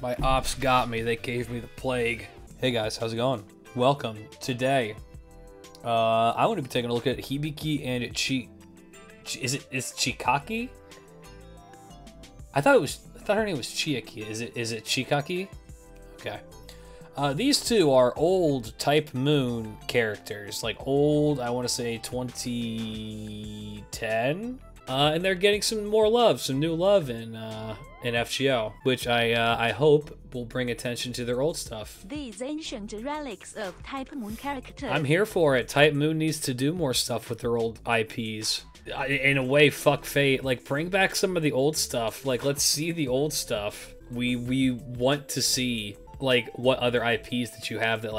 My ops got me. They gave me the plague. Hey guys, how's it going? Welcome. Today, I want to be taking a look at Hibiki and is Chikagi? I thought her name was Chiaki. Is it Chikagi? Okay. These two are old Type Moon characters, like old, I want to say 2010, and they're getting some more love, some new love in FGO, which I hope will bring attention to their old stuff. These ancient relics of Type Moon characters. I'm here for it. Type Moon needs to do more stuff with their old IPs. In a way, fuck Fate. Like, bring back some of the old stuff. Like, let's see the old stuff. We want to see, like, what other IPs that you have that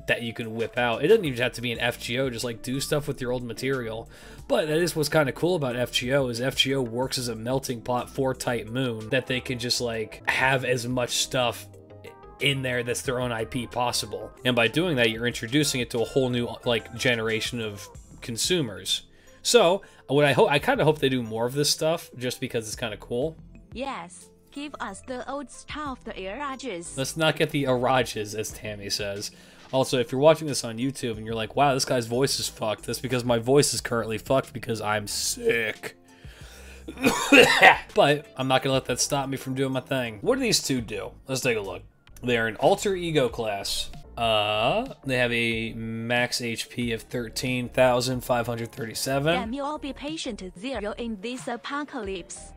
that you can whip out. It doesn't even have to be an FGO, just like do stuff with your old material. But that is what's kind of cool about FGO, is FGO works as a melting pot for Type Moon, that they can just like have as much stuff in there that's their own IP possible. And by doing that, you're introducing it to a whole new like generation of consumers. So what I kind of hope they do more of this stuff, just because it's kind of cool. Yes. Give us the old stuff, the Arages. Let's not get the Arages, as Tammy says. Also, if you're watching this on YouTube and you're like, wow, this guy's voice is fucked, that's because my voice is currently fucked because I'm sick. But I'm not going to let that stop me from doing my thing. What do these two do? Let's take a look. They are an alter ego class. They have a max HP of 13,537. Damn, you all be patient, Zero, in this apocalypse.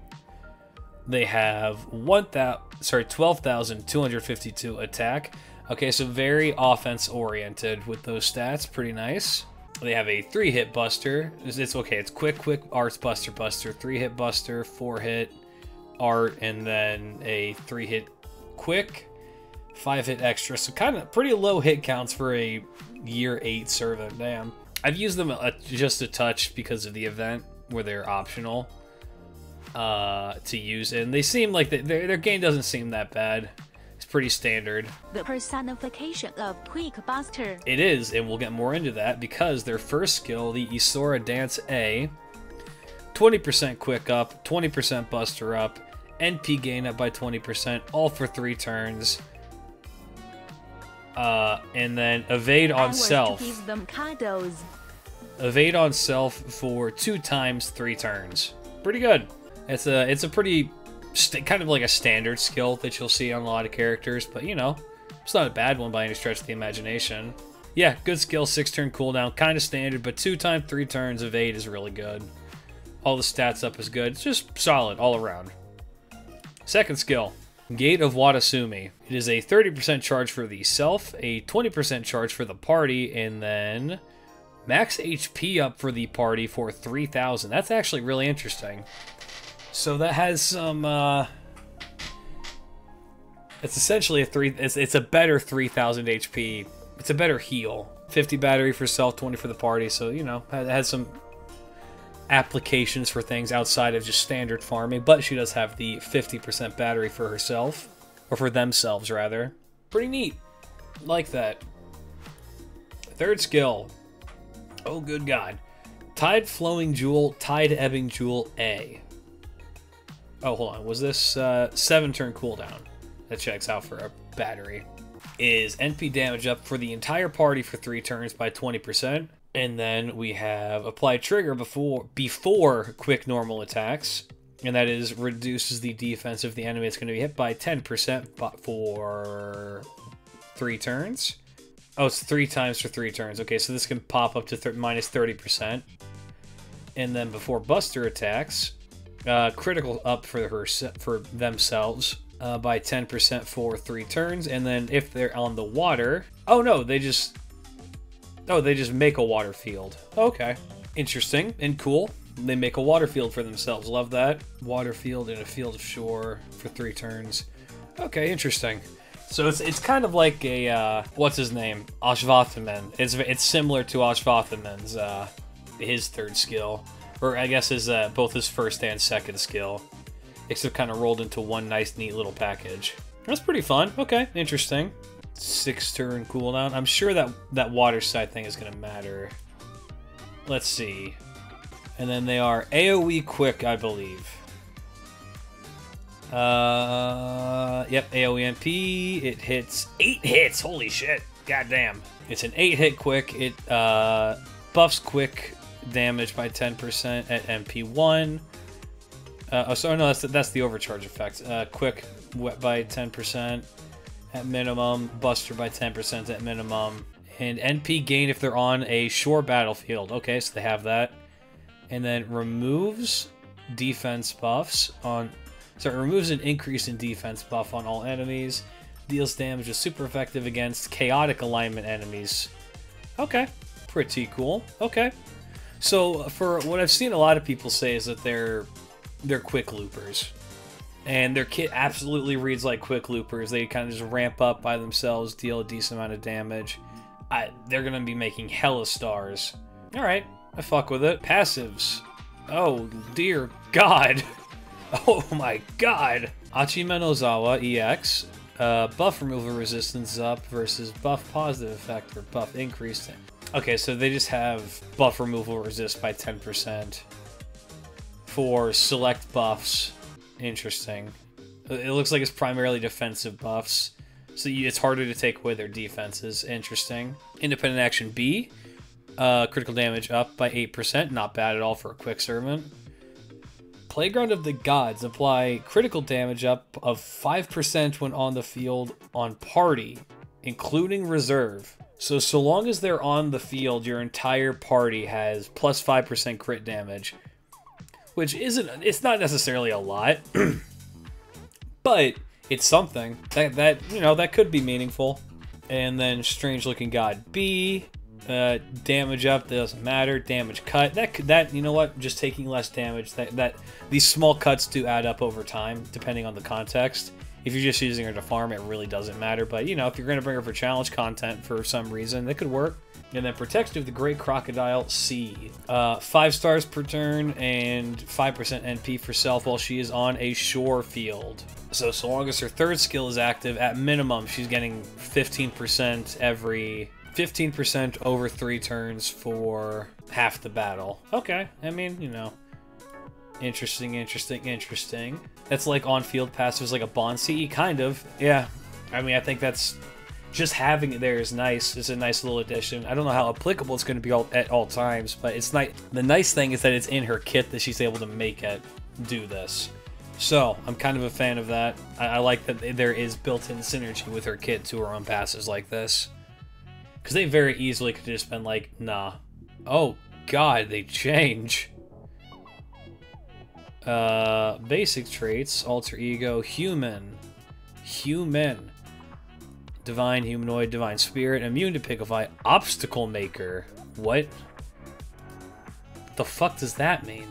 They have 12,252 attack. Okay, so very offense oriented with those stats, pretty nice. They have a 3-hit buster. It's okay, it's quick arts buster, 3-hit buster, 4-hit art, and then a 3-hit quick, 5-hit extra. So kind of pretty low hit counts for a year 8 servant. Damn. I've used them just a touch because of the event where they're optional to use, and they seem like their game doesn't seem that bad. It's pretty standard. The personification of Quick Buster. It is, and we'll get more into that because their first skill, the Isora Dance A, 20% quick up, 20% buster up, NP gain up by 20%, all for 3 turns. And then evade on self. To give them cuddles. Evade on self for 2 times 3 turns. Pretty good. It's a pretty kind of like a standard skill that you'll see on a lot of characters, but you know, it's not a bad one by any stretch of the imagination. Yeah, good skill, 6-turn cooldown, kind of standard, but 2 times 3 turns of 8 is really good. All the stats up is good. It's just solid all around. Second skill, Gate of Watasumi. It is a 30% charge for the self, a 20% charge for the party, and then max HP up for the party for 3,000. That's actually really interesting. So that has some, it's essentially it's a better 3,000 HP. It's a better heal. 50 battery for self, 20 for the party. So, you know, it has some applications for things outside of just standard farming. But she does have the 50% battery for herself, or for themselves, rather. Pretty neat. Like that. Third skill. Oh, good God. Tide Flowing Jewel, Tide Ebbing Jewel A. Oh, hold on. Was this 7-turn cooldown? That checks out for a battery. Is NP damage up for the entire party for 3 turns by 20%. And then we have apply trigger before quick normal attacks. And that is reduces the defense of the enemy it's going to be hit by 10% for 3 turns. Oh, it's 3 times for 3 turns. Okay, so this can pop up to minus 30%. And then before buster attacks, critical up for themselves by 10% for 3 turns, and then if they're on the water, they just make a water field. Okay, interesting and cool. They make a water field for themselves. Love that. Water field in a field of shore for 3 turns. Okay, interesting. So it's kind of like a what's his name, Ashvathaman. It's similar to Ashvathaman's his third skill. Or I guess is both his first and second skill, except kind of rolled into one nice, neat little package. That's pretty fun. Okay, interesting. 6-turn cooldown. I'm sure that water side thing is going to matter. Let's see. And then they are AoE quick, I believe. Yep, AoEMP. It hits 8 hits. Holy shit. Goddamn. It's an 8-hit quick. It buffs quick damage by 10% at MP1. Oh, sorry, no, that's the overcharge effect. Quick wet by 10% at minimum. Buster by 10% at minimum. And NP gain if they're on a shore battlefield. Okay, so they have that. And then removes defense buffs on... So it removes an increase in defense buff on all enemies. Deals damage, is super effective against chaotic alignment enemies. Okay, pretty cool. Okay. So for what I've seen a lot of people say is that they're quick loopers. And their kit absolutely reads like quick loopers. They kind of just ramp up by themselves, deal a decent amount of damage. They're going to be making hella stars. Alright, I fuck with it. Passives. Oh, dear God. Oh my God. Achimenozawa EX. Buff removal resistance up versus buff positive effect or buff increase. Okay, so they just have buff removal resist by 10% for select buffs. Interesting. It looks like it's primarily defensive buffs, so it's harder to take away their defenses. Interesting. Independent action B. Critical damage up by 8%. Not bad at all for a quick servant. Playground of the Gods. Apply critical damage up of 5% when on the field on party, including reserve. So long as they're on the field, your entire party has plus 5% crit damage. Which it's not necessarily a lot. But it's something. That could be meaningful. And then Strange Looking God B. Damage up doesn't matter. Damage cut. That you know what? Just taking less damage. These small cuts do add up over time, depending on the context. If you're just using her to farm, it really doesn't matter. But you know, if you're going to bring her for challenge content for some reason, that could work. And then Protection of the Great Crocodile C. 5 stars per turn and 5% NP for self while she is on a shore field. So long as her third skill is active, at minimum, she's getting 15% every... 15% over 3 turns for half the battle. Okay, I mean, you know. Interesting. That's like on-field passives like a Bond CE, kind of. Yeah, I mean, I think that's... Just having it there is nice. It's a nice little addition. I don't know how applicable it's going to be at all times, but it's nice. The nice thing is that it's in her kit that she's able to make it do this. So, I'm kind of a fan of that. I like that there is built-in synergy with her kit to her own passes like this. Because they very easily could have just been like, nah. Oh, God, they change. Basic traits, alter ego, human. Divine humanoid, divine spirit, immune to Picklefly, obstacle maker. What? The fuck does that mean?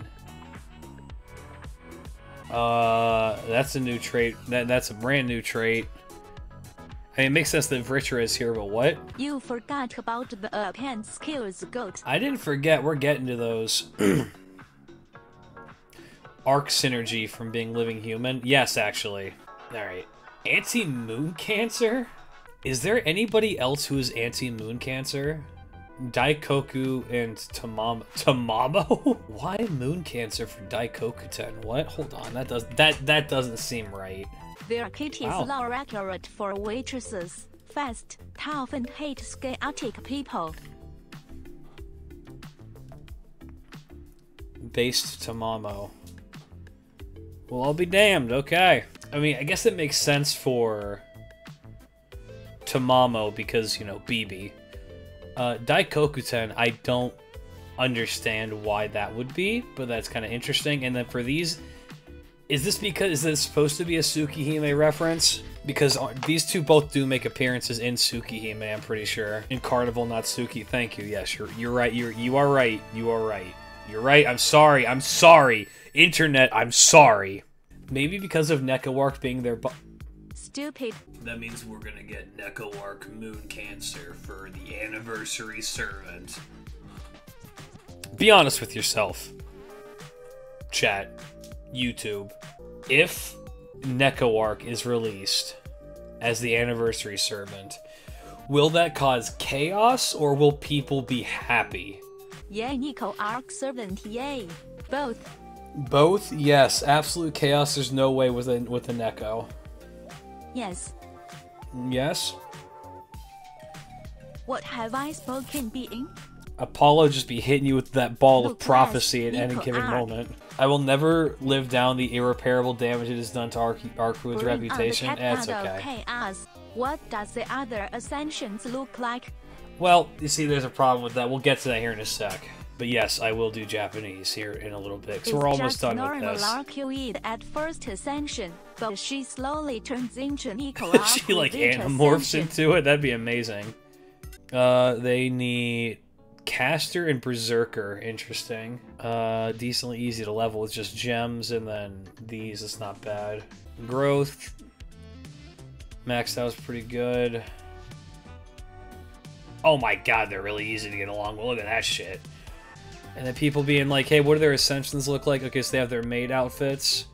That's a new trait. That's a brand new trait. I mean, it makes sense that Vritra is here, but what? You forgot about the append skills, goat. I didn't forget. We're getting to those. Arc synergy from being living human. Yes, actually. Alright. Anti-moon cancer? Is there anybody else who is anti-moon cancer? Daikoku and Tamamo? Why moon cancer for Daikoku-ten? What? Hold on, that doesn't seem right. Their kit is more accurate for waitresses, fast, tough, and hate chaotic people. Based Tamamo. Well, I'll be damned. Okay. I mean, I guess it makes sense for Tamamo because, you know, BB. Daikoku-ten, I don't understand why that would be, but that's kind of interesting. And then for these, is this supposed to be a Tsukihime reference? Because these two both do make appearances in Tsukihime, I'm pretty sure. In Carnival, not Suki. Thank you. Yes, you're right. You are right. You're right. I'm sorry. Internet, I'm sorry. Maybe because of Nekowark being their Stupid. That means we're gonna get Nekowark Moon Cancer for the Anniversary Servant. Be honest with yourself. Chat. YouTube. If Nekowark is released as the Anniversary Servant, will that cause chaos or will people be happy? Yay, Nico Arc Servant, yay. Both. Both, yes. Absolute chaos. There's no way with a Neko. Yes. Yes. What have I spoken, being? Apollo just be hitting you with that ball of Look, prophecy at any Nico given Ark. moment. I will never live down the irreparable damage it has done to Arkuin's reputation. That's okay. Chaos. What does the other ascensions look like? Well, you see, there's a problem with that. We'll get to that here in a sec. But yes, I will do Japanese here in a little bit, because we're almost done with this. Arcuid at first ascension, but she slowly turns into Nico. She like anamorphs into it? That'd be amazing. They need Caster and Berserker. Interesting. Decently easy to level with just gems, and then these. It's not bad. Growth. Max, that was pretty good. Oh my god, they're really easy to get along with. Look at that shit. And then people being like, hey, what do their ascensions look like? Okay, so they have their maid outfits.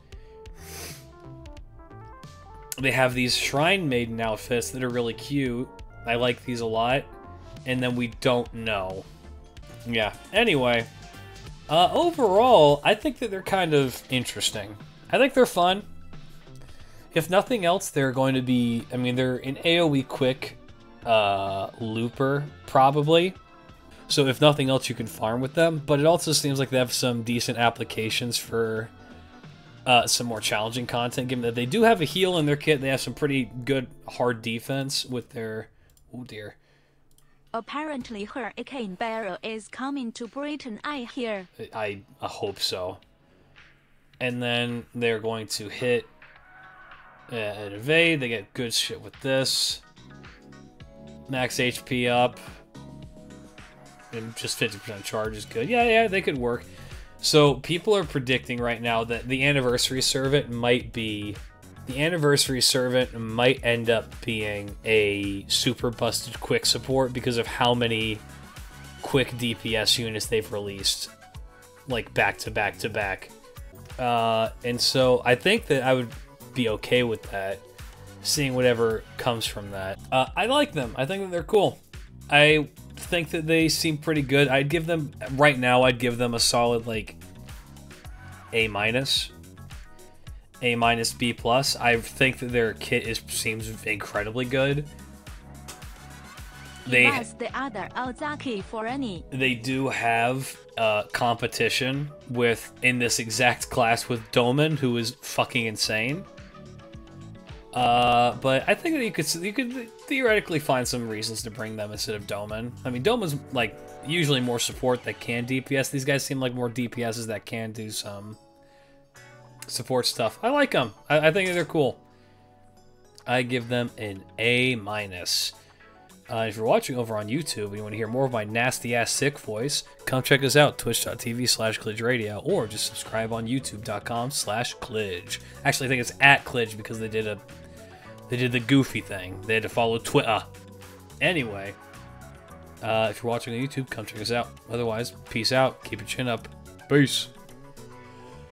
They have these Shrine Maiden outfits that are really cute. I like these a lot. And then we don't know. Yeah, anyway. Overall, I think that they're kind of interesting. I think they're fun. If nothing else, they're going to be... I mean, they're an AoE quick looper, probably. So if nothing else, you can farm with them. But it also seems like they have some decent applications for some more challenging content, given that they do have a heal in their kit. They have some pretty good hard defense with their... Oh dear. Apparently Hurricane Beryl is coming to Britain, I hear. I hope so. And then they're going to hit and evade. They get good shit with this. Max HP up. And just 50% charge is good. Yeah, they could work. So people are predicting right now that the Anniversary Servant might be... The Anniversary Servant might end up being a super busted quick support because of how many quick DPS units they've released. Like, back to back to back. And so I think that I would be okay with that. Seeing whatever comes from that. I like them. I think that they're cool. I think that they seem pretty good. I'd give them... Right now, I'd give them a solid, like, A-. A-, B+. I think that their kit seems incredibly good. They do have competition in this exact class with Doman, who is fucking insane. But I think that you could theoretically find some reasons to bring them instead of Doman. I mean, Doman's like usually more support that can DPS. These guys seem like more DPSs that can do some support stuff. I like them. I think they're cool. I give them an A-. If you're watching over on YouTube and you want to hear more of my nasty-ass sick voice, come check us out, twitch.tv/klidge or just subscribe on youtube.com/klidge. Actually, I think it's at klidge because they did the goofy thing. They had to follow Twitter. Anyway, if you're watching on YouTube, come check us out. Otherwise, peace out. Keep your chin up. Peace.